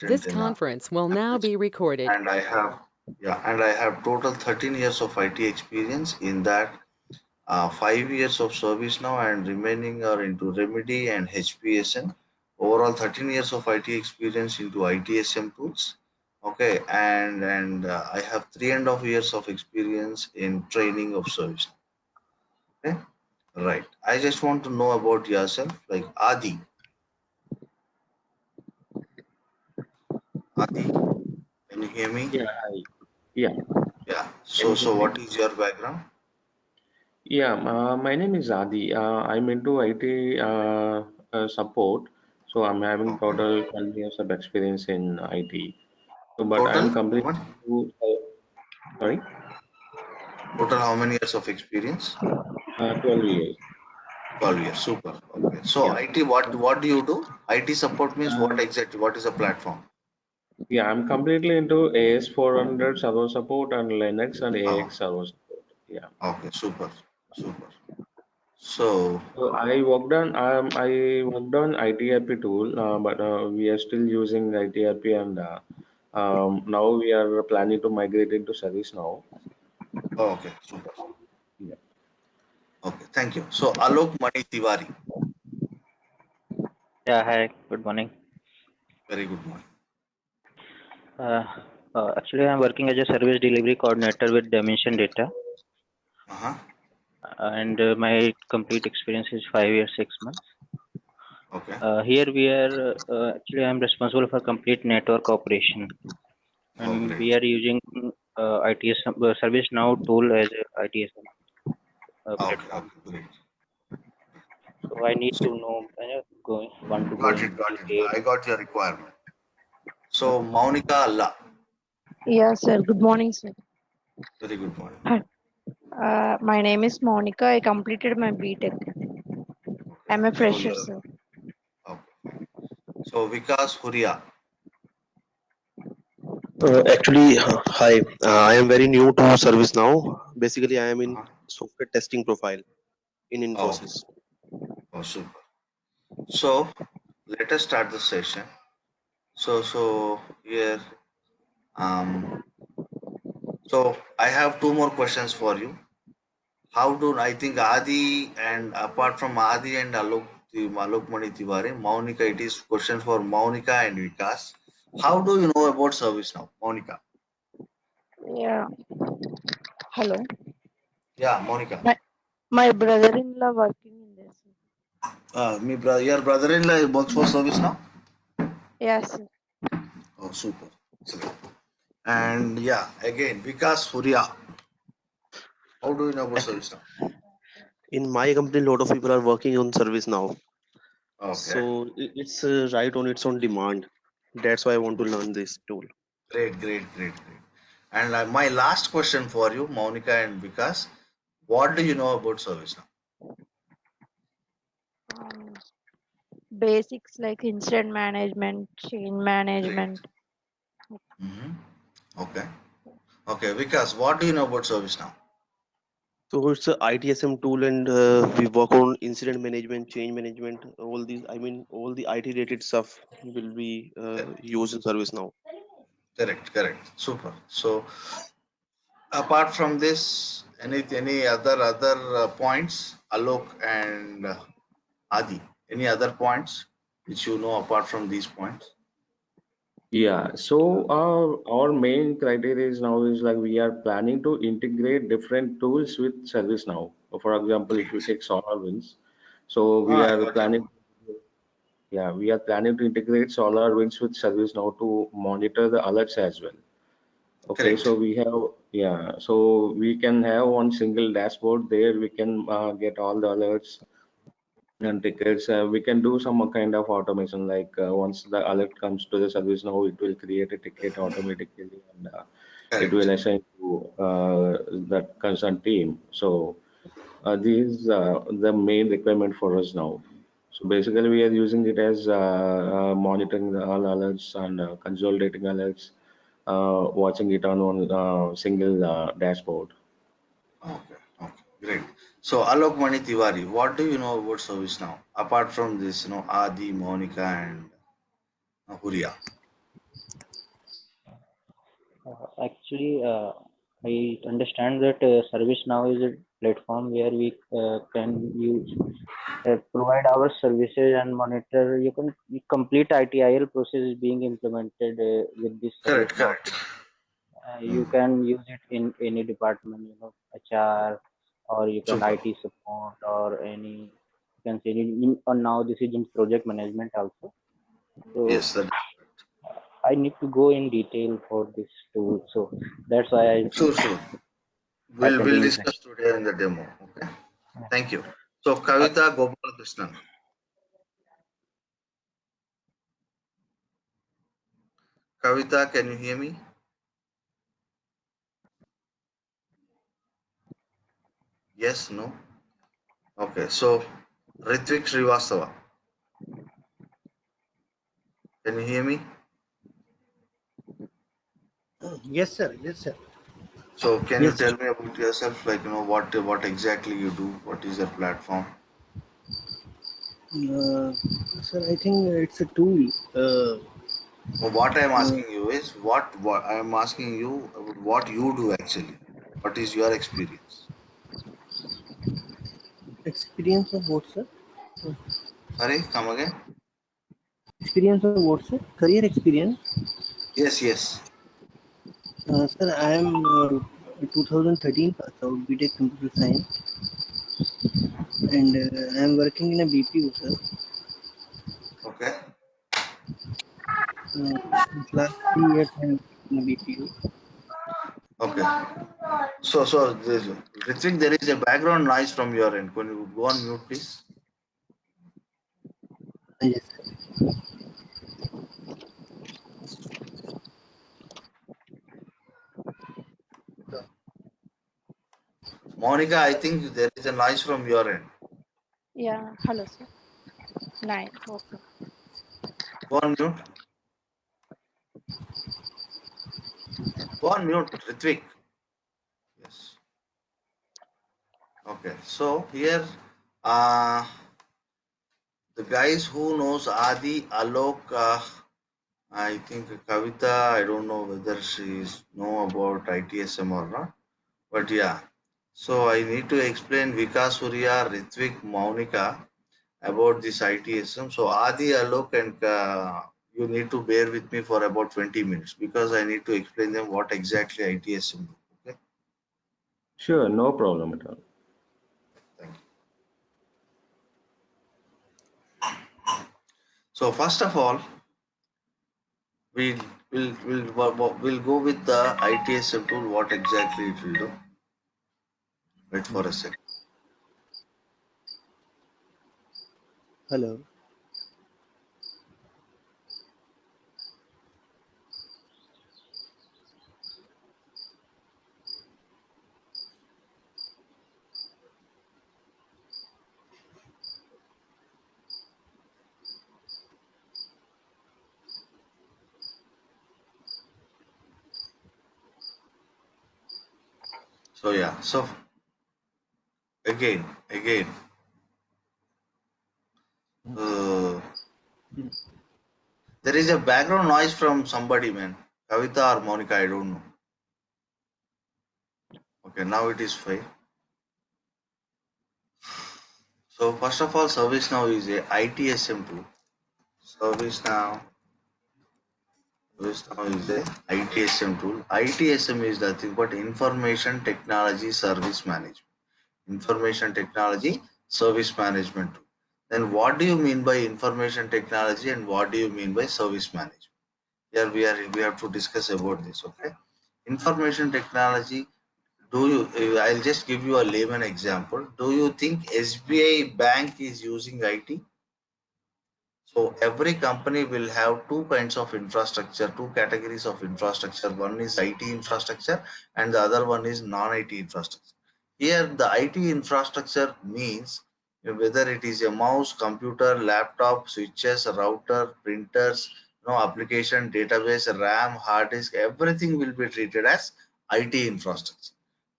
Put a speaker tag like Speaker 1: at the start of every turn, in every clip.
Speaker 1: This
Speaker 2: in
Speaker 1: conference will now be recorded.
Speaker 2: and I have total 13 years of IT experience. In that, 5 years of service now, and remaining are into Remedy and HPSN. Overall, 13 years of IT experience into ITSM tools. Okay, and I have 3.5 years of experience in training of service. Okay, right. I just want to know about yourself, like Adi. Adi, can you hear me?
Speaker 3: Yeah, yeah.
Speaker 2: Yeah.
Speaker 3: Can
Speaker 2: So,
Speaker 3: you hear
Speaker 2: so
Speaker 3: me?
Speaker 2: what is your background?
Speaker 3: Yeah, my name is Adi. I'm into IT support, so I'm having
Speaker 2: Okay.
Speaker 3: total 12 years of experience in IT. So, but
Speaker 2: Total,
Speaker 3: I'm
Speaker 2: how
Speaker 3: completely
Speaker 2: much?
Speaker 3: sorry,
Speaker 2: Total, how many years of experience?
Speaker 3: 12 years.
Speaker 2: 12 years. Super. Okay. So
Speaker 3: Yeah.
Speaker 2: IT, what do you do? IT support means what
Speaker 3: Uh,
Speaker 2: exactly? What is a platform?
Speaker 3: yeah, I'm completely into AS400 server support and Linux and
Speaker 2: Oh,
Speaker 3: AX server support. Yeah.
Speaker 2: okay. Super. Super. So,
Speaker 3: So I worked on ITRP tool, but we are still using ITRP, and now we are planning to migrate into service now.
Speaker 2: oh, okay. Super.
Speaker 3: Yeah.
Speaker 2: Okay. Thank you. So Alok Mani Tiwari.
Speaker 4: Yeah, hi, good morning.
Speaker 2: Very good morning.
Speaker 4: Uh, Actually, I'm working as a service delivery coordinator with Dimension Data,
Speaker 2: Uh-huh.
Speaker 4: and my complete experience is 5 years, 6 months.
Speaker 2: Okay.
Speaker 4: Here we are, actually, I'm responsible for complete network operation,
Speaker 2: Oh,
Speaker 4: and
Speaker 2: great.
Speaker 4: we are using ITS Service Now tool as a ITS
Speaker 2: Okay.
Speaker 4: platform.
Speaker 2: Okay. Great.
Speaker 4: So I need
Speaker 2: So,
Speaker 4: to know, want to go
Speaker 2: got
Speaker 4: in
Speaker 2: it. Got it.
Speaker 4: detail.
Speaker 2: I got your requirement. So
Speaker 4: Okay.
Speaker 2: Maunika Allah.
Speaker 5: Yeah, sir. Good morning, sir.
Speaker 2: Very good morning.
Speaker 5: My name is Monica. I completed my BTech.
Speaker 2: Okay.
Speaker 5: I'm a
Speaker 2: So
Speaker 5: fresher,
Speaker 2: you're
Speaker 5: sir.
Speaker 2: okay. Fine. So Vikas Huria.
Speaker 6: Hi. I am very new to ServiceNow. Basically, I am in
Speaker 2: Uh-huh.
Speaker 6: software testing profile in
Speaker 2: Oh,
Speaker 6: Infosys.
Speaker 2: oh, super. So let us start the session. So here, um, so I have two more questions for you. How do I think Adi and apart from Adi and Alok Mani Tiwari, Maunika, it is question for Maunika and Vikas. How do you know about service now, Maunika?
Speaker 5: Yeah. Hello.
Speaker 2: Yeah, Monica.
Speaker 5: My brother-in-law working in this.
Speaker 2: Your brother-in-law works for service now.
Speaker 5: Yes, sir.
Speaker 2: Oh, super. Excellent. And yeah, again, Vikas Surya. How do you know about
Speaker 6: Ac-
Speaker 2: service now?
Speaker 6: In my company, a lot of people are working on ServiceNow.
Speaker 2: Okay,
Speaker 6: So it's right on its own demand. That's why I want to learn this tool.
Speaker 2: great. And my last question for you, Monica and Vikas, what do you know about service now?
Speaker 5: Um, Basics like incident management, change
Speaker 2: Great.
Speaker 5: management.
Speaker 2: Mm-hmm. Okay. Okay, Vikas, what do you know about service now?
Speaker 6: So it's a ITSM tool, and we work on incident management, change management, all these. I mean, all the IT related stuff will be used in ServiceNow.
Speaker 2: Correct. Super. So apart from this, any other points, Alok and Adi, any other points which you know apart from these points?
Speaker 3: Yeah. So our main criteria is now is like we are planning to integrate different tools with ServiceNow. For example, if you
Speaker 2: Great.
Speaker 3: take SolarWinds, so we
Speaker 2: I
Speaker 3: are
Speaker 2: got your
Speaker 3: planning.
Speaker 2: point.
Speaker 3: Yeah, we are planning to integrate SolarWinds with ServiceNow to monitor the alerts as well. Okay,
Speaker 2: Correct.
Speaker 3: so we have, yeah, so we can have one single dashboard there. We can get all the alerts and tickets. We can do some kind of automation, like once the alert comes to the service now, it will create a ticket automatically, and it will
Speaker 2: Correct.
Speaker 3: assign to that concerned team. So this is the main requirement for us now. So basically, we are using it as monitoring the all alerts and consolidating alerts, watching it on one single dashboard.
Speaker 2: Okay. Great. So Alok Mani Tiwari, what do you know about service now? Apart from this, Adi, Monica, and Huria.
Speaker 4: Actually, I understand that ServiceNow is a platform where we can use provide our services and monitor. You can complete ITIL process is being implemented with this
Speaker 2: Correct,
Speaker 4: ServiceNow
Speaker 2: correct.
Speaker 4: tool. You can use it in any department, HR, or you can
Speaker 2: Super.
Speaker 4: IT support, or any, you can say or now this is in project management also. So
Speaker 2: Yes, that.
Speaker 4: I need to go in detail for this tool. So that's why I
Speaker 2: Sure, sure. We'll
Speaker 4: attending this
Speaker 2: discuss
Speaker 4: session.
Speaker 2: today in the demo. Okay.
Speaker 4: Yeah.
Speaker 2: Thank you. So
Speaker 6: Uh,
Speaker 2: Kavita Gopalakrishnan. Kavita, can you hear me? Yes, no? Okay. So Ritvik Srivastava. Can you hear me?
Speaker 7: Yes, sir. Yes, sir.
Speaker 2: So can you
Speaker 7: Yes, sir.
Speaker 2: tell me about yourself? Like, what exactly you do? What is your platform?
Speaker 7: Sir, I think it's a tool.
Speaker 2: Well, what I'm
Speaker 7: Uh,
Speaker 2: asking you is what I'm asking you about what you do actually. What is your experience?
Speaker 7: Experience of what, sir?
Speaker 2: Sorry, come again?
Speaker 7: Experience of what, sir? Career experience.
Speaker 2: Yes, yes.
Speaker 7: Sir, I am 2013 pass out BTech Computer Science, and I am working in a BPO, sir.
Speaker 2: Okay.
Speaker 7: Since last 3 years, I am working in a BPO.
Speaker 2: Okay. Ritvik, there is a background noise from your end. Can you go on mute, please?
Speaker 7: Yes, sir.
Speaker 2: Monica, I think there is a noise from your end.
Speaker 5: Yeah, hello, sir. Nine. Okay.
Speaker 2: Go on mute. Go on mute, Ritvik. Yes. Okay. So here, uh, the guys who knows Adi, Alok, I think Kavita, I don't know whether she's know about ITSM or not, but yeah. So I need to explain Vikas Surya, Ritvik, Maunika about this ITSM. So Adi, Alok, and you need to bear with me for about 20 minutes because I need to explain them what exactly ITSM do. Okay,
Speaker 3: Sure, no problem at all.
Speaker 2: thank you. So first of all, we'll we'll go with the ITSM tool. What exactly it will do? Wait for a second.
Speaker 6: Hello.
Speaker 2: So yeah. So again. Uh, there is a background noise from somebody, man. Kavita or Monica, I don't know. Okay, now it is fine. So first of all, ServiceNow is a ITSM tool. ServiceNow, ServiceNow is a ITSM tool. ITSM is nothing but Information Technology Service Management. Information Technology Service Management tool. Then what do you mean by information technology and what do you mean by service management? Here we have to discuss about this. Okay, information technology. Do you? I'll just give you a layman example. Do you think SBI Bank is using IT? So every company will have two kinds of infrastructure, two categories of infrastructure. One is IT infrastructure and the other one is non-IT infrastructure. Here the IT infrastructure means whether it is a mouse, computer, laptop, switches, router, printers, application, database, RAM, hard disk, everything will be treated as IT infrastructure.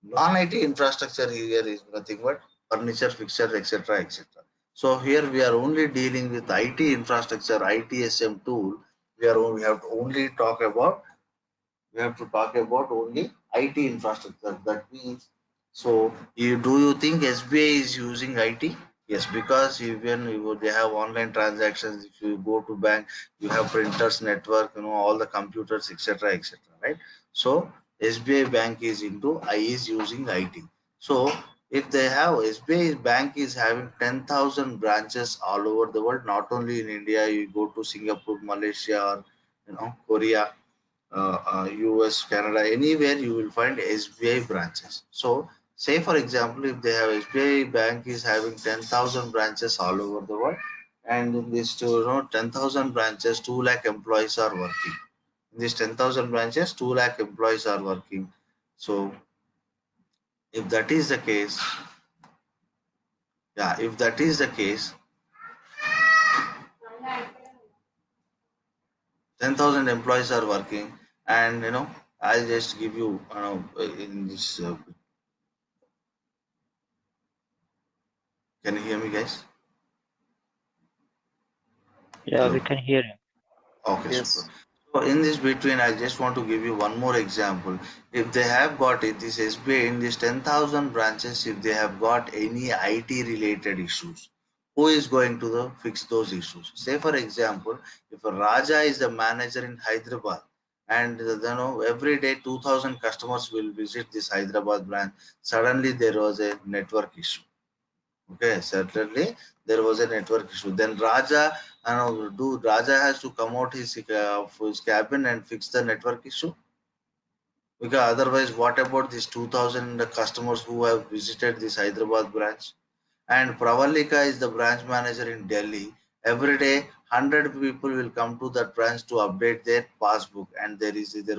Speaker 2: Non-IT infrastructure here is nothing but furniture, fixtures, etc., etc. So here we are only dealing with IT infrastructure, ITSM tool. We have to only talk about We have to talk about only IT infrastructure. That means, so do you think SBI is using IT? Yes, because even they have online transactions. If you go to bank, you have printers, network, all the computers, etc., etc. Right? So SBI Bank is using IT. So if they have SBI Bank is having 10,000 branches all over the world, not only in India. You go to Singapore, Malaysia, or Korea, US, Canada, anywhere you will find SBI branches. So, say for example, if they have SBI Bank is having 10,000 branches all over the world, and in this 10,000 branches, 2 lakh employees are working. In these 10,000 branches, 2 lakh employees are working. So, if that is the case, yeah, if that is the case, 10,000 employees are working, and I'll just give you, in this. Can you hear me, guys?
Speaker 4: Yeah,
Speaker 2: Hello.
Speaker 4: we can hear you.
Speaker 2: Okay,
Speaker 6: Yes.
Speaker 2: super. So in this between, I just want to give you one more example. If they have got it, this SBI in these 10,000 branches, if they have got any IT related issues, who is going to fix those issues? Say for example, if a Raja is the manager in Hyderabad, and every day 2,000 customers will visit this Hyderabad branch, suddenly there was a network issue. Okay, certainly there was a network issue. Then Raja, Raja has to come out his cabin and fix the network issue? Because otherwise, what about these 2,000 customers who have visited this Hyderabad branch? And Pravalika is the branch manager in Delhi. Every day, 100 people will come to that branch to update their passbook, and there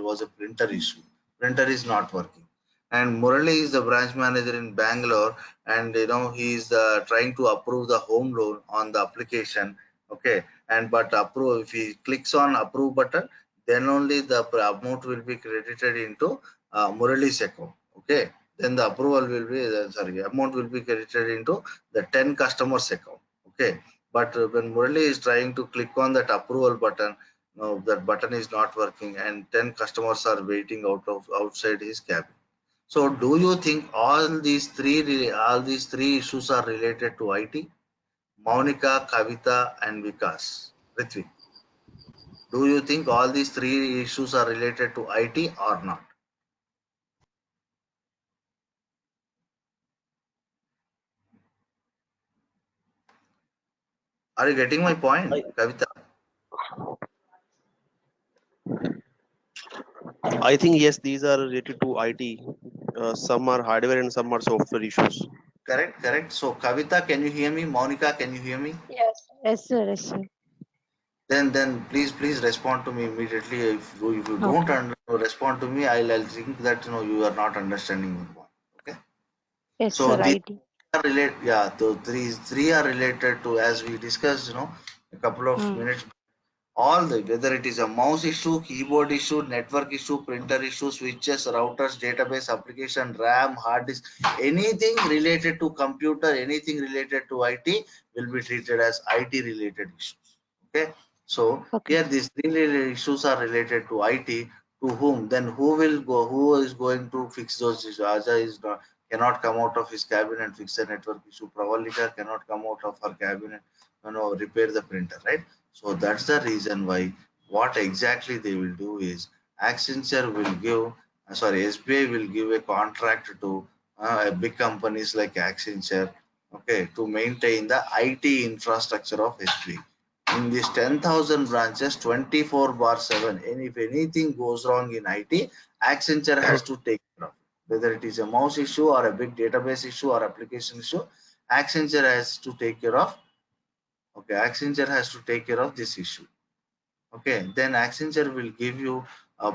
Speaker 2: was a printer issue. Printer is not working. And Murali is the branch manager in Bangalore, and he is trying to approve the home loan on the application. Okay, and but approve, if he clicks on approve button, then only the amount will be credited into Murali's account. Okay, then the approval will be sorry, amount will be credited into the 10 customers account. Okay, but when Murali is trying to click on that approval button, no, that button is not working, and 10 customers are waiting outside his cabin. So do you think all these three issues are related to IT? Monica, Kavita, and Vikas. Prithvi, do you think all these three issues are related to IT or not? Are you getting my point,
Speaker 6: I,
Speaker 2: Kavita?
Speaker 6: I think yes, these are related to IT. Some are hardware and some are software issues.
Speaker 2: Correct, correct. So Kavita, can you hear me? Monica, can you hear me?
Speaker 5: Yes. Yes, sir. Yes, sir.
Speaker 2: Then please respond to me immediately. If you don't
Speaker 5: Okay.
Speaker 2: respond to me, I'll think that you are not understanding the point. Okay.
Speaker 5: Yes,
Speaker 2: So
Speaker 5: sir.
Speaker 2: these
Speaker 5: IT.
Speaker 2: are related. Yeah, the three are related to, as we discussed. A couple of
Speaker 5: Hmm.
Speaker 2: minutes. All the, whether it is a mouse issue, keyboard issue, network issue, printer issue, switches, routers, database, application, RAM, hard disk, anything related to computer, anything related to IT will be treated as IT related issues. Okay, so
Speaker 5: Okay.
Speaker 2: here these three issues are related to IT. To whom? Then who will go? Who is going to fix those issues? Aja is not, cannot come out of his cabin and fix the network issue. Pravalika cannot come out of her cabin and repair the printer, right? So that's the reason why what exactly they will do is Accenture will give, SBI will give a contract to big companies like Accenture, okay, to maintain the IT infrastructure of SBI. In these 10,000 branches, 24/7, and if anything goes wrong in IT, Accenture has to take care of it. Whether it is a mouse issue or a big database issue or application issue, Accenture has to take care of. Okay, Accenture has to take care of this issue. Okay, then Accenture will give you a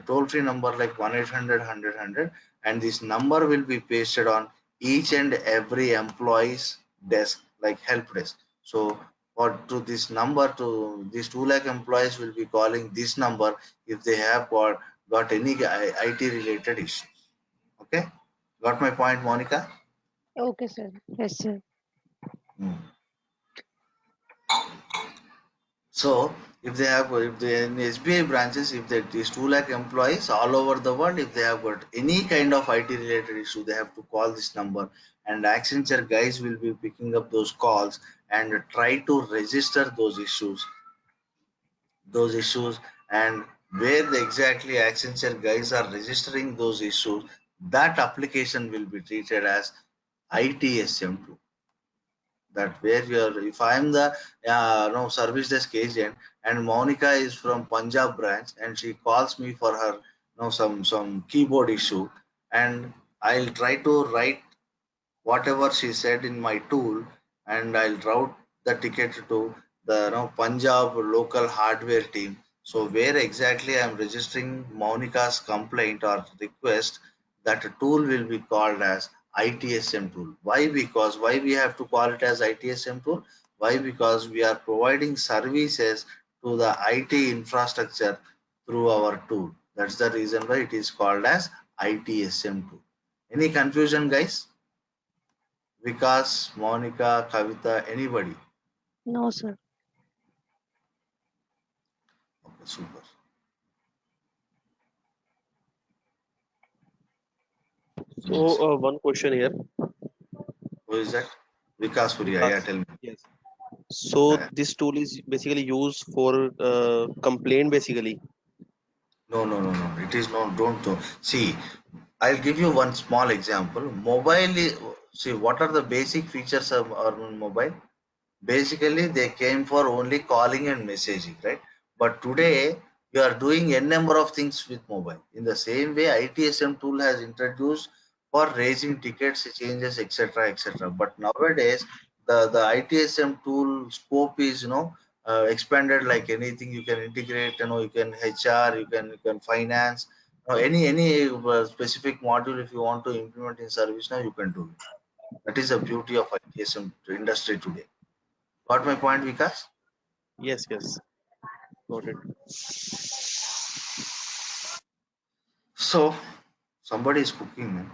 Speaker 2: toll-free number like 1-800-100-100, and this number will be pasted on each and every employee's desk, like help desk. So for to this number, to these 2 lakh employees will be calling this number if they have got any IT related issues. Okay, got my point, Monica?
Speaker 5: Okay, sir. Yes, sir.
Speaker 2: Hmm. So if they in SBI branches, if they these 2 lakh employees all over the world, if they have got any kind of IT related issue, they have to call this number, and Accenture guys will be picking up those calls and try to register those issues, and where exactly Accenture guys are registering those issues, that application will be treated as ITSM2. That where you're, if I am the no service desk agent and Monica is from Punjab branch and she calls me for her some keyboard issue, and I'll try to write whatever she said in my tool, and I'll route the ticket to the Punjab local hardware team. So where exactly I'm registering Monica's complaint or request, that tool will be called as ITSM tool. Why? Because why we have to call it as ITSM tool? Why? Because we are providing services to the IT infrastructure through our tool. That's the reason why it is called as ITSM tool. Any confusion, guys? Vikas, Monica, Kavita, anybody?
Speaker 5: No, sir.
Speaker 2: Okay, super.
Speaker 6: So
Speaker 2: Yes.
Speaker 6: one question here.
Speaker 2: Who is that? Vikas Puria. Yeah,
Speaker 6: Vikas.
Speaker 2: tell me.
Speaker 6: Yes. So
Speaker 2: Yeah, yeah.
Speaker 6: this tool is basically used for complaint basically.
Speaker 2: No, no, no, no. It is not. Don't know. See, I'll give you one small example. Mobile. See, what are the basic features of our mobile? Basically, they came for only calling and messaging, right? But today, you are doing n number of things with mobile. In the same way, ITSM tool has introduced for raising tickets, changes, etc., etc. But nowadays, the ITSM tool scope is expanded like anything. You can integrate, you can HR, you can finance, any specific module if you want to implement in service now, you can do it. That is the beauty of ITSM industry today. Got my point, Vikas?
Speaker 6: Yes, yes, got it.
Speaker 2: So somebody is cooking, man.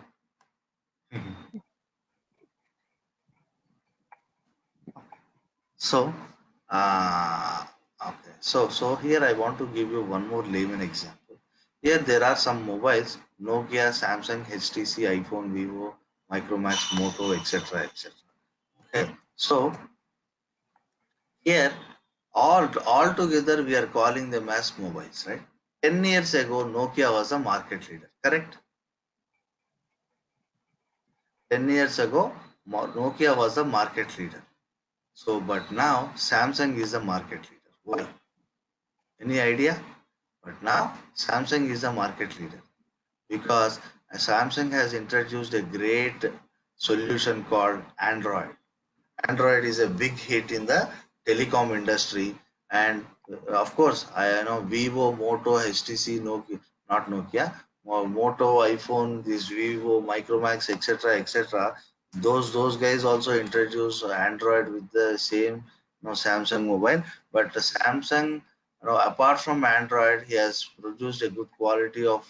Speaker 2: So, uh, okay. So here I want to give you one more layman example. Here there are some mobiles: Nokia, Samsung, HTC, iPhone, Vivo, Micromax, Moto, etc., etc. Okay. So here all together we are calling them as mobiles, right? 10 years ago, Nokia was a market leader. Correct? 10 years ago, Nokia was a market leader. So, but now Samsung is the market leader. Why? Any idea? But now Samsung is the market leader because Samsung has introduced a great solution called Android. Android is a big hit in the telecom industry, and of course, I know Vivo, Moto, HTC, Nokia, not Nokia, Moto, iPhone, this Vivo, Micromax, etc., etc. Those guys also introduce Android with the same Samsung mobile, but the Samsung, apart from Android, he has produced a good quality of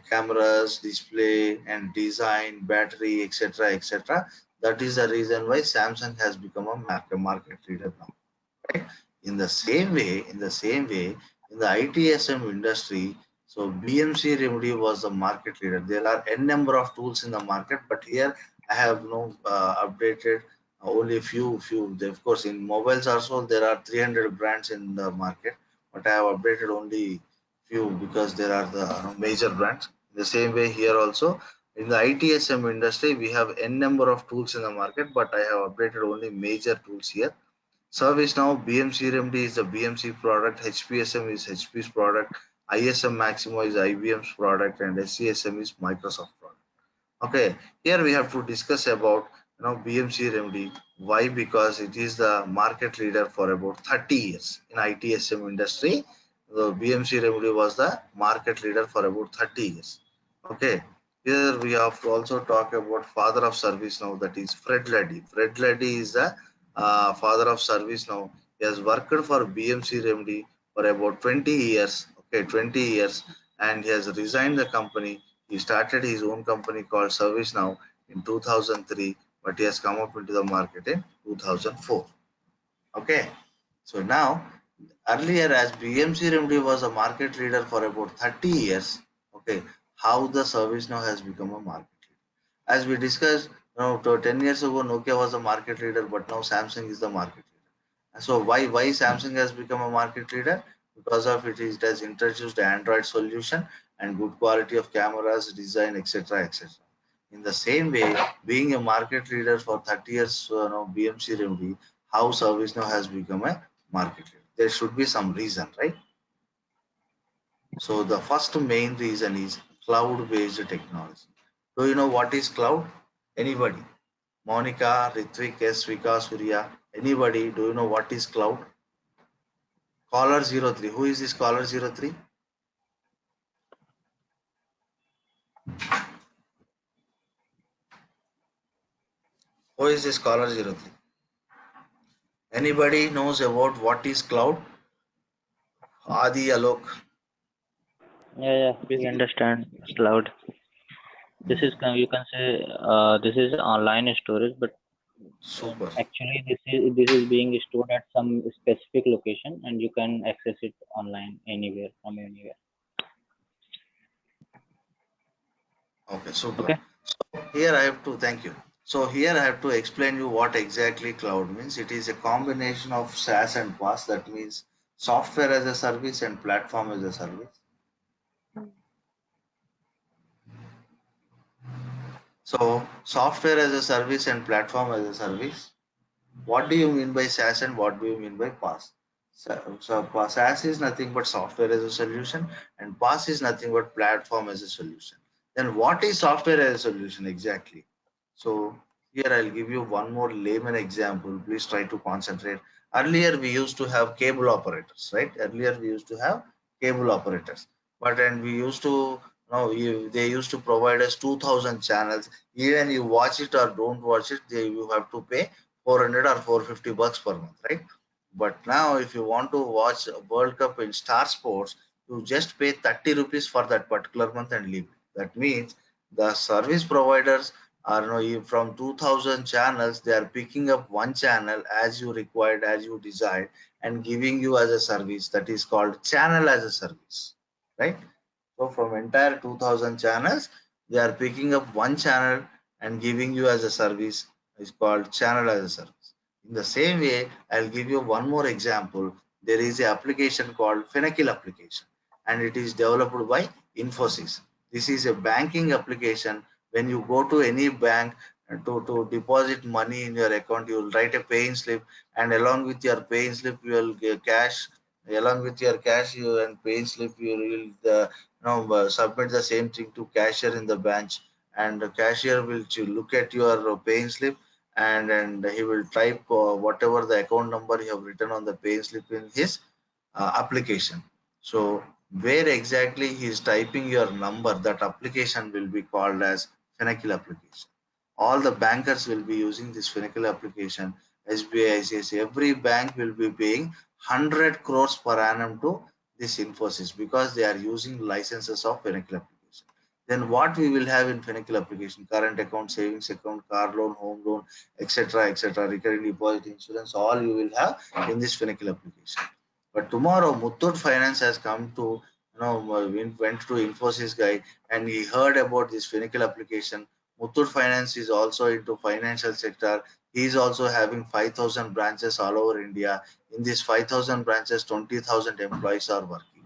Speaker 2: cameras, display, and design, battery, etc., etc. That is the reason why Samsung has become a market leader now, right? In the same way, in the ITSM industry, so BMC Remedy was the market leader. There are n number of tools in the market, but here I have updated only few. Of course, in mobiles also there are 300 brands in the market, but I have updated only few because there are the major brands. The same way here also in the ITSM industry, we have n number of tools in the market, but I have updated only major tools here. ServiceNow BMC Remedy is a BMC product, HPSM is HP's product, ISM Maximo is IBM's product, and SCSM is Microsoft product. Okay, here we have to discuss about BMC Remedy. Why? Because it is the market leader for about 30 years in ITSM industry. The BMC Remedy was the market leader for about 30 years. Okay, here we have to also talk about father of service now, that is Fred Luddy. Fred Luddy is the father of service now. He has worked for BMC Remedy for about 20 years. Okay, 20 years, and he has resigned the company. He started his own company called ServiceNow in 2003, but he has come up into the market in 2004. Okay, so now Earlier, as BMC Remedy was a market leader for about 30 years, okay, how the service now has become a market leader. As we discussed, 10 years ago, Nokia was a market leader, but now Samsung is the market leader. So why Samsung has become a market leader? Because of it has introduced Android solution and good quality of cameras, design, etc., etc. In the same way, being a market leader for 30 years, BMC Remedy, how ServiceNow has become a market leader. There should be some reason, right? So the first main reason is cloud-based technology. Do you know what is cloud? Anybody? Monica, Ritvik, S, Vikas, Surya, anybody? Do you know what is cloud? Caller 03. Who is this caller 03? Who is this caller 03? Anybody knows about what is cloud? Adi, Alok.
Speaker 4: Yeah, we
Speaker 6: Basically,
Speaker 4: understand cloud. This is you can say this is online storage, but
Speaker 2: Super.
Speaker 4: actually this is being stored at some specific location, and you can access it online anywhere from anywhere.
Speaker 2: Okay, super.
Speaker 4: Okay.
Speaker 2: So here I have to thank you. So here I have to explain you what exactly cloud means. It is a combination of SaaS and PaaS. That means software as a service and platform as a service. So software as a service and platform as a service. What do you mean by SaaS and what do you mean by PaaS? So SaaS is nothing but software as a solution, and PaaS is nothing but platform as a solution. Then what is software as a solution exactly? So here I'll give you one more layman example. Please try to concentrate. Earlier we used to have cable operators, right? Earlier we used to have cable operators, but then we used to they used to provide us 2,000 channels. Even you watch it or don't watch it, you have to pay 400 or 450 bucks per month, right? But now if you want to watch a World Cup in Star Sports, you just pay 30 rupees for that particular month and leave. That means the service providers are from 2,000 channels, they are picking up one channel as you required, as you desired, and giving you as a service. That is called channel as a service, right? So from entire 2,000 channels, they are picking up one channel and giving you as a service. Is called channel as a service. In the same way, I'll give you one more example. There is an application called Finacle application, and it is developed by Infosys. This is a banking application. When you go to any bank to deposit money in your account, you will write a paying slip, and along with your paying slip, you will get cash. Along with your cash you and paying slip, you will submit the same thing to cashier in the branch, and the cashier will look at your paying slip, and he will type whatever the account number you have written on the paying slip in his application. So where exactly he is typing your number, that application will be called as Finacle application. All the bankers will be using this Finacle application. SBI, ICICI, every bank will be paying 100 crores per annum to this Infosys because they are using licenses of Finacle application. Then what we will have in Finacle application? Current account, savings account, car loan, home loan, etc., etc., recurring deposit, insurance, all you will have in this Finacle application. But tomorrow, Muthoot Finance has come to, went to Infosys guy and he heard about this Finacle application. Muthoot Finance is also into financial sector. He is also having 5,000 branches all over India. In these 5,000 branches, 20,000 employees are working.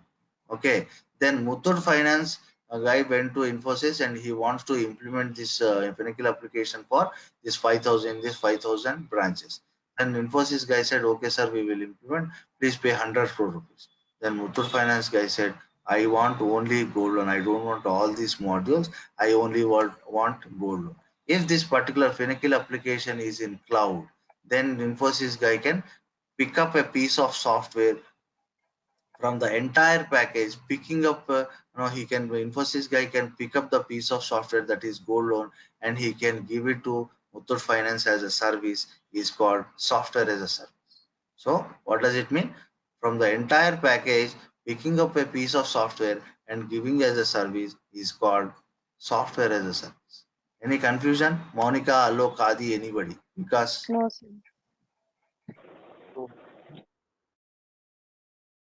Speaker 2: Okay, then Muthoot Finance a guy went to Infosys and he wants to implement this Finacle application for this 5,000 branches. And Infosys guy said, okay, sir, we will implement. Please pay 100 crore rupees. Then Muthoot Finance guy said, I want only gold loan. I don't want all these modules. I only want gold loan. If this particular Finacle application is in cloud, then Infosys guy can pick up a piece of software from the entire package, picking up he can Infosys guy can pick up the piece of software that is gold loan and he can give it to Muthoot Finance as a service, is called software as a service. So what does it mean? From the entire package, picking up a piece of software and giving as a service is called software as a service. Any confusion? Monica, Alok, Adi, anybody? Because
Speaker 5: No, sir.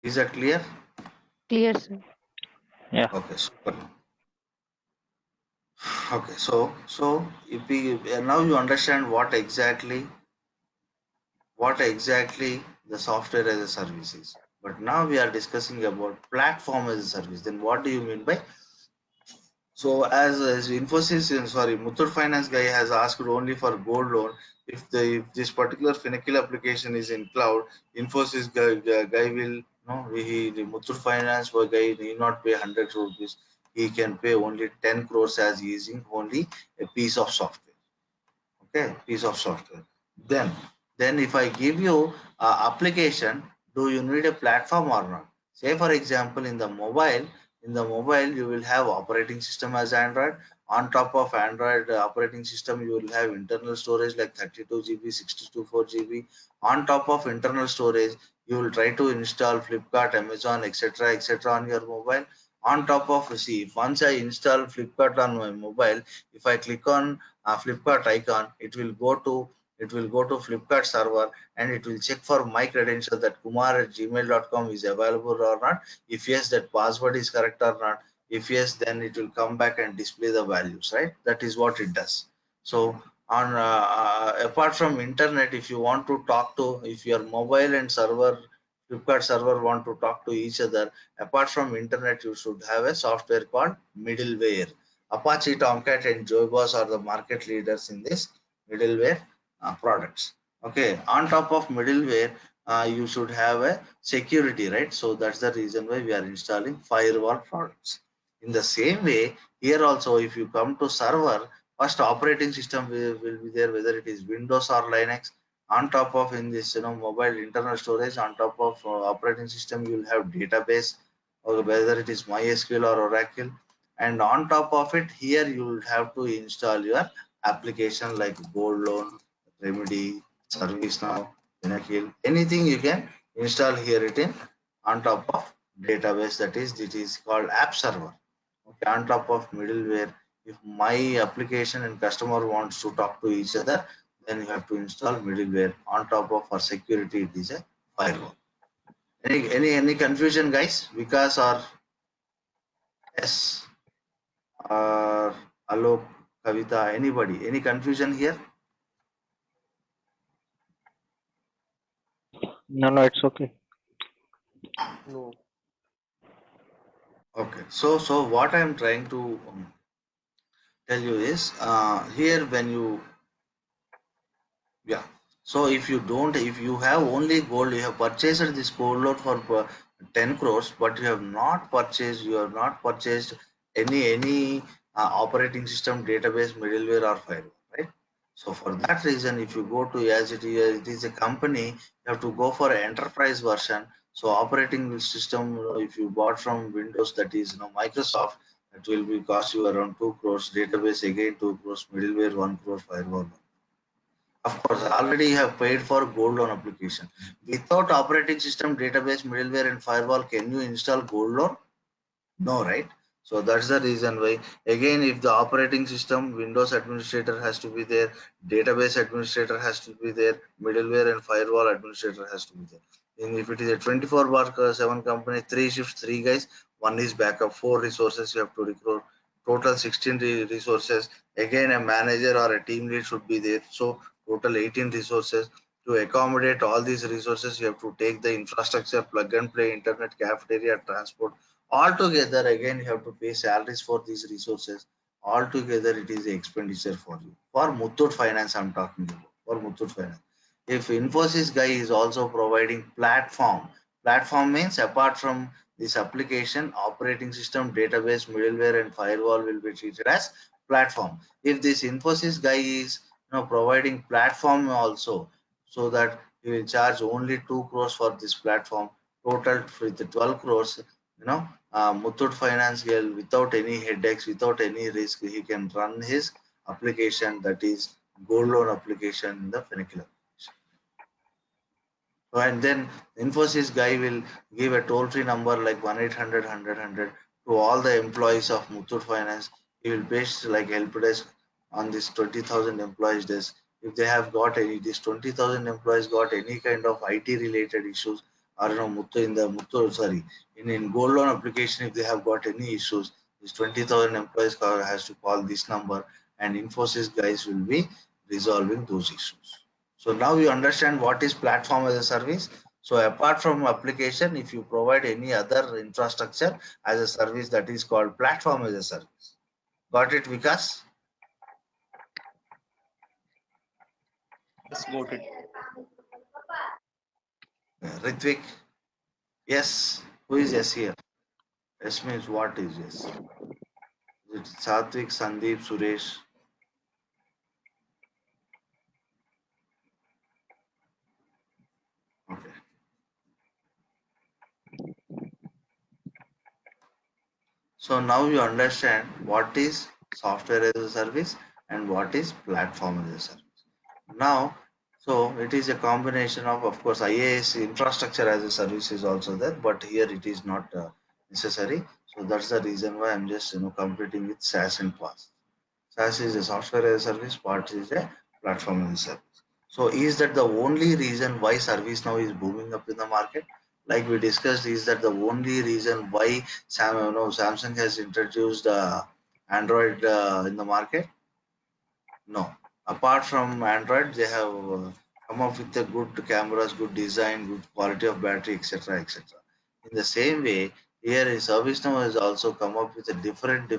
Speaker 2: Is that clear?
Speaker 5: Clear, sir.
Speaker 4: Yeah.
Speaker 2: Okay, super. Okay, so if we now you understand what exactly the software as a service is. But now we are discussing about platform as a service. Then what do you mean by? So as Infosys, sorry, Muthoot Finance guy has asked only for gold loan. If this particular Finacle application is in cloud, Infosys guy will no the Muthoot Finance guy need not pay 100 rupees. He can pay only 10 crores as using only a piece of software. Okay, piece of software. Then if I give you a application, do you need a platform or not? Say for example, in the mobile you will have operating system as Android. On top of Android operating system, you will have internal storage like 32 GB, 64 GB. On top of internal storage, you will try to install Flipkart, Amazon, etc on your mobile. On top of, see, once I install Flipkart on my mobile, if I click on Flipkart icon, it will go to Flipkart server, and it will check for my credential that kumar@gmail.com is available or not. If yes, that password is correct or not. If yes, then it will come back and display the values, right? That is what it does. So on apart from internet, if you want to talk to, if your mobile and Flipkart server want to talk to each other, apart from internet, you should have a software called middleware. Apache Tomcat and JBoss are the market leaders in this middleware products. Okay, on top of middleware, you should have a security, right? So that's the reason why we are installing firewall products. In the same way, here also, if you come to server, first operating system will be there, whether it is Windows or Linux. On top of in this, mobile internal storage, on top of operating system, you will have database, or whether it is MySQL or Oracle. And on top of it, here you will have to install your application like Gold Loan, Remedy, ServiceNow, Finacle, anything you can install here it in on top of database, that is it is called app server. Okay, on top of middleware, if my application and customer wants to talk to each other, then you have to install middleware. On top of, for security, it is a firewall. Any confusion, guys? Vikas or S or Alok, Kavita, anybody? Any confusion here?
Speaker 4: No, it's okay.
Speaker 6: No.
Speaker 2: Okay, so what I'm trying to tell you is here when you, yeah, so if you have only gold, you have purchased this gold loan for 10 crores, but you have not purchased any operating system, database, middleware or firewall, right? So for that reason, if you go to, as it is a company, you have to go for an enterprise version. So operating system, if you bought from Windows, that is Microsoft, that will be cost you around 2 crores, database again 2 crores, middleware 1 crore, firewall. Of course, already you have paid for gold loan application. Without operating system, database, middleware, and firewall, can you install gold loan? No, right? So that's the reason why. Again, if the operating system, Windows administrator has to be there, database administrator has to be there, middleware and firewall administrator has to be there. And if it is a 24/7 company, 3 shifts, 3 guys, one is backup, 4 resources you have to recruit, total 16 resources. Again, a manager or a team lead should be there. So total 18 resources. To accommodate all these resources, you have to take the infrastructure, plug and play, internet, cafeteria, transport. Altogether, again, you have to pay salaries for these resources. Altogether, it is expenditure for you. For Muthoot Finance, I'm talking about. For Muthoot Finance. If Infosys guy is also providing platform means apart from this application, operating system, database, middleware, and firewall will be treated as platform. If this Infosys guy is providing platform also, so that he will charge only 2 crores for this platform, total with the 12 crores, Muthoot Finance girl, without any headaches, without any risk, he can run his application, that is gold loan application in the Finacle. So, and then Infosys guy will give a toll-free number like 1-800-100-100 to all the employees of Muthoot Finance. He will paste like help desk on this 20,000 employees desk. If they have got any, this 20,000 employees got any kind of IT related issues, or Muthu in the Muthu, sorry, in gold loan application, if they have got any issues, this 20,000 employees has to call this number, and Infosys guys will be resolving those issues. So now you understand what is platform as a service. So apart from application, if you provide any other infrastructure as a service, that is called platform as a service. Got it, Vikas?
Speaker 6: Yes, got it.
Speaker 2: Ritvik? Yes. Who is yes here? Yes means what is yes? Is it Satvik, Sandeep, Suresh? Okay. So now you understand what is software as a service and what is platform as a service. Now, so it is a combination of course, IaaS infrastructure as a service is also there, but here it is not necessary. So that's the reason why I'm just completing with SaaS and PaaS. SaaS is a software as a service, PaaS is a platform as a service. So is that the only reason why ServiceNow is booming up in the market? Like we discussed, is that the only reason why Samsung has introduced Android in the market? No. Apart from Android, they have come up with the good cameras, good design, good quality of battery, etc., etc. In the same way, here ServiceNow has also come up with a different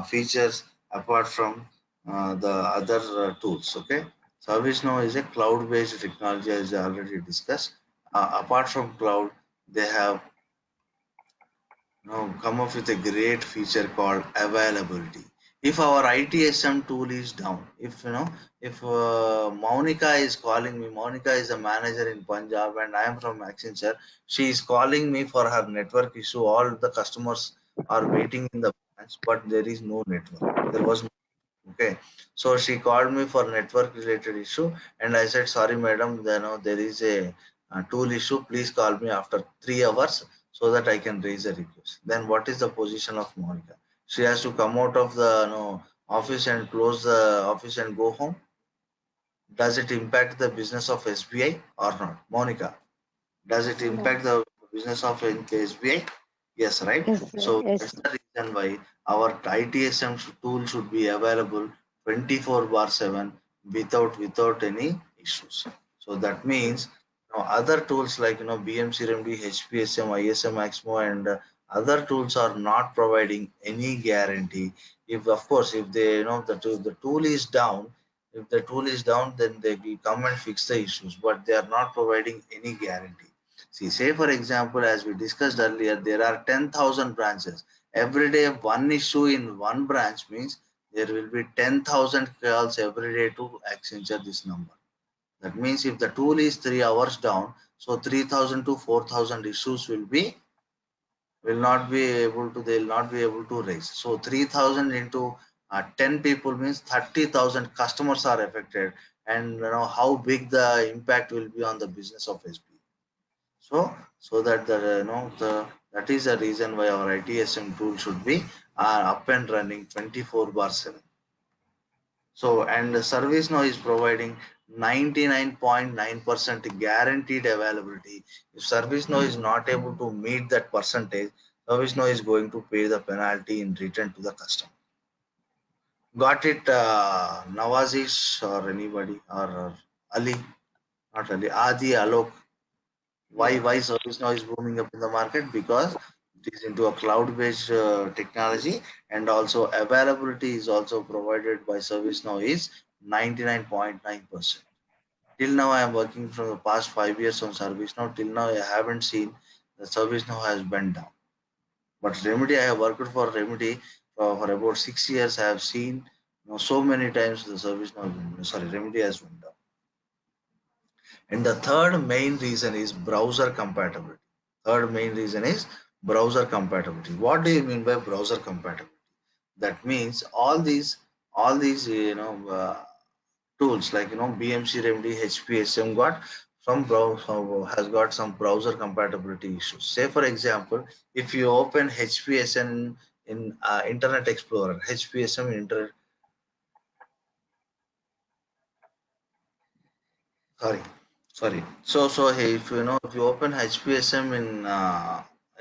Speaker 2: features apart from the other tools. Okay, ServiceNow is a cloud-based technology, as I already discussed. Apart from cloud, they have come up with a great feature called availability. If our ITSM tool is down, if Monica is calling me, Monica is a manager in Punjab and I am from Accenture, she is calling me for her network issue. All the customers are waiting in the branch, but there is no network. There was no. Okay, so she called me for network related issue, and I said, sorry, madam, there is a tool issue. Please call me after 3 hours so that I can raise a request. Then what is the position of Monica? She has to come out of the office and close the office and go home. Does it impact the business of SBI or not? Monica, does it
Speaker 5: No.
Speaker 2: impact the business of SBI? Yes, right?
Speaker 5: Yes, sir.
Speaker 2: So
Speaker 5: Yes.
Speaker 2: that's the reason why our ITSM tool should be available 24/7 without any issues. So that means other tools like BMC Remedy, HPSM, ISM Maximo, and other tools are not providing any guarantee. If of course, if they the tool is down, if the tool is down, then they will come and fix the issues, but they are not providing any guarantee. See, say for example, as we discussed earlier, there are 10,000 branches. Every day, one issue in one branch means there will be 10,000 calls every day to Accenture this number. That means if the tool is 3 hours down, so 3,000 to 4,000 issues will not be able to, they will not be able to raise. So 3,000 into 10 people means 30,000 customers are affected, and how big the impact will be on the business of SB. So that that is the reason why our ITSM tool should be up and running 24/7. So and the ServiceNow is providing 99.9% guaranteed availability. If ServiceNow is not able to meet that percentage, ServiceNow is going to pay the penalty in return to the customer. Got it, Nawazish or anybody or Ali? Not Ali, Adi, Alok. Why ServiceNow is booming up in the market? Because it is into a cloud-based technology, and also availability is also provided by ServiceNow is 99.9%. Till now, I am working from the past 5 years on ServiceNow. Till now, I haven't seen the ServiceNow has went down. But Remedy, I have worked for Remedy for about 6 years. I have seen so many times the ServiceNow, sorry, Remedy has went down. And the third main reason is browser compatibility. Third main reason is browser compatibility. What do you mean by browser compatibility? That means all these tools like BMC Remedy, HPSM got some browser, has got some browser compatibility issues. Say for example, if you open HPSM in Internet Explorer, HPSM in Internet, sorry, Sorry. So hey, if you know, if you open HPSM in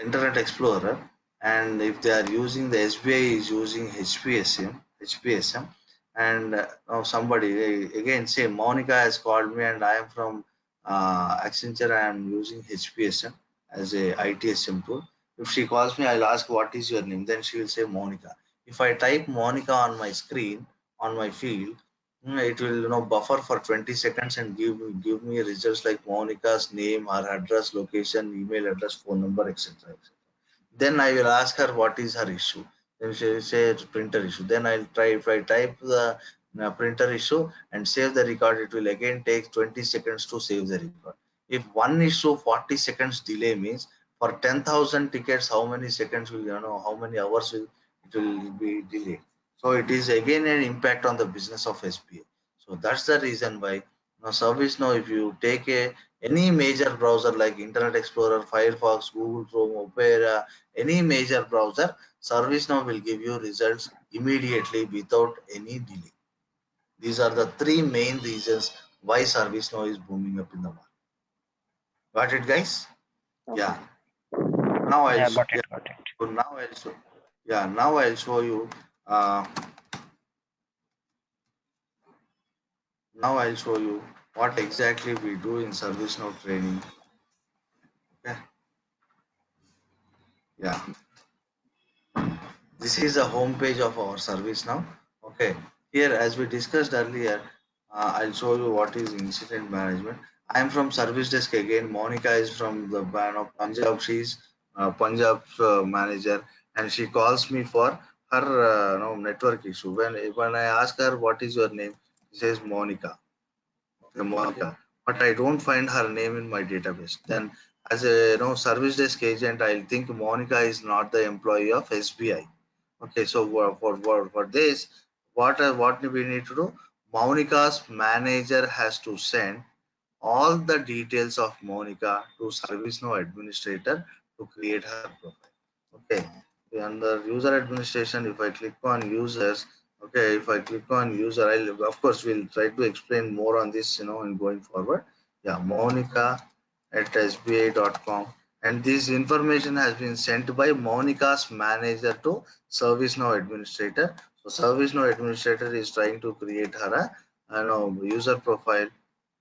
Speaker 2: Internet Explorer, and if they are using the SBI is using HPSM, and now somebody again say Monica has called me, and I am from Accenture. I am using HPSM as a ITSM tool. If she calls me, I'll ask what is your name. Then she will say Monica. If I type Monica on my screen on my field, it will buffer for 20 seconds and give me results like Monica's name, her address, location, email address, phone number, etc. Then I will ask her what is her issue. Then she will say it's printer issue. Then I'll try, if I type the printer issue and save the record, it will again take 20 seconds to save the record. If one issue 40 seconds delay means for 10,000 tickets, how many seconds will how many hours will it will be delayed. So it is again an impact on the business of SBA. So that's the reason why service now, if you take any major browser like Internet Explorer, Firefox, Google Chrome, Opera, any major browser, ServiceNow will give you results immediately without any delay. These are the three main reasons why ServiceNow is booming up in the market. Got it, guys? Yeah. Now I'll
Speaker 4: Yeah,
Speaker 2: show,
Speaker 4: got it, got it.
Speaker 2: so now I'll show. Yeah. Now I'll show you. Uh, Now I'll show you what exactly we do in ServiceNow training. Okay. Yeah. This is the home page of our ServiceNow. Okay, here as we discussed earlier, I'll show you what is incident management. I am from service desk again. Monica is from the band of Punjab. She's Punjab's manager, and she calls me for her network issue. When I ask her what is your name, she says Monica. Okay, Monica, but I don't find her name in my database. Then, as a service desk agent, I'll think Monica is not the employee of SBI. Okay, so for this, what we need to do? Monica's manager has to send all the details of Monica to ServiceNow administrator to create her profile. Okay, under user administration, if I click on users, okay, if I click on user, I'll of course we'll try to explain more on this, in going forward. Yeah, Monica at sba.com, and this information has been sent by Monica's manager to ServiceNow administrator. So ServiceNow administrator is trying to create her user profile.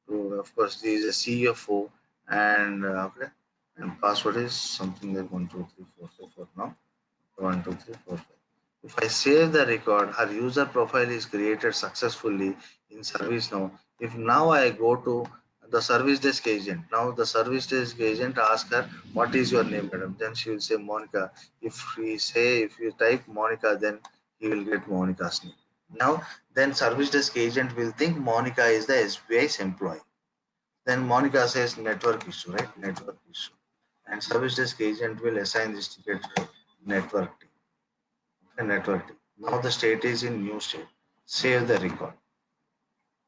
Speaker 2: To, of course, this is a CFO, and okay, and password is something like 12345 now. 12345. If I save the record, her user profile is created successfully in ServiceNow. If now I go to the service desk agent, now the service desk agent asks her, "What is your name, madam?" Then she will say Monica. If you type Monica, then he will get Monica's name. Now, then service desk agent will think Monica is the SBI's employee. Then Monica says network issue, right? Network issue. And service desk agent will assign this ticket to network team. Okay, network team. Now the state is in new state. Save the record.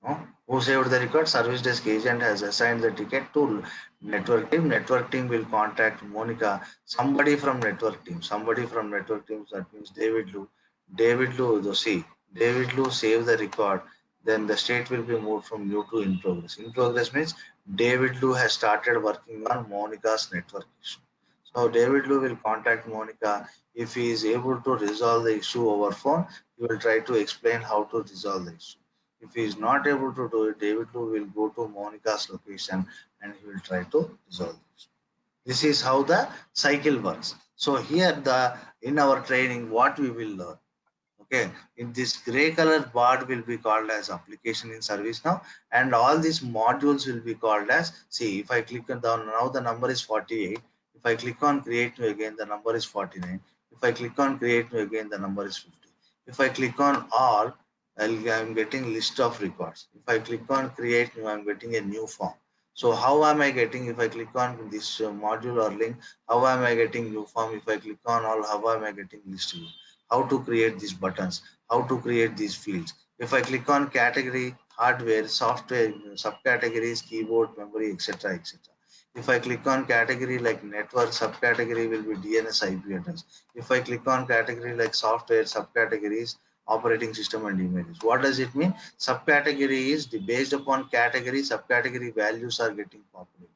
Speaker 2: No? Who saved the record? Service desk agent has assigned the ticket to network team. Network team will contact Monica. Somebody from network team. Somebody from network team. That means David Lu. David Lu, see, David Lu save the record. Then the state will be moved from new to in progress. In progress means David Lu has started working on Monica's network issue. So David Lu will contact Monica. If he is able to resolve the issue over phone, he will try to explain how to resolve the issue. If he is not able to do it, David Lu will go to Monica's location and he will try to resolve it. This is how the cycle works. So here in our training, what we will learn. Okay, in this gray color bar will be called as application in ServiceNow, and all these modules will be called as, see, if I click on down, now the number is 48. If I click on create new again, the number is 49. If I click on create new again, the number is 50. If I click on all, I'm getting list of records. If I click on create new, I'm getting a new form. So how am I getting, if I click on this module or link, how am I getting new form? If I click on all, how am I getting list view? How to create these buttons, how to create these fields. If I click on category, hardware, software, subcategories, keyboard, memory, etc., etc. If I click on category like network, subcategory will be DNS IP address. If I click on category like software, subcategories operating system and images. What does it mean? Subcategory is based upon category, subcategory values are getting populated.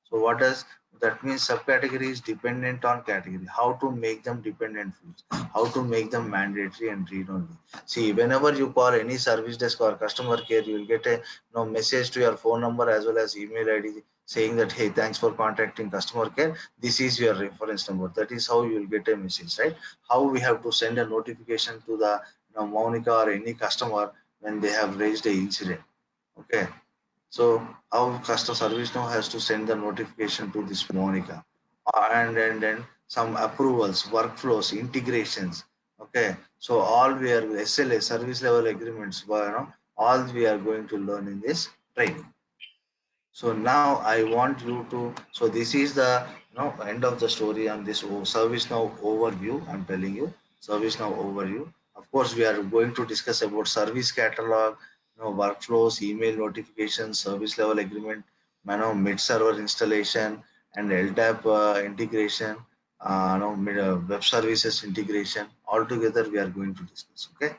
Speaker 2: So what does that mean? Subcategory is dependent on category. How to make them dependent fields, how to make them mandatory and read only. See, whenever you call any service desk or customer care, you will get a message to your phone number as well as email ID saying that, hey, thanks for contacting customer care. This is your reference number. That is how you will get a message, right? How we have to send a notification to the Monica or any customer when they have raised a incident. Okay. So our customer service now has to send the notification to this Monica, and then some approvals, workflows, integrations. Okay, so all we are SLA, service level agreements, all we are going to learn in this training. So now I want you to. So this is the end of the story on this ServiceNow overview. I'm telling you ServiceNow overview. Of course, we are going to discuss about service catalog, workflows, email notifications, service level agreement, mid server installation, and LDAP integration, web services integration. All together, we are going to discuss. Okay.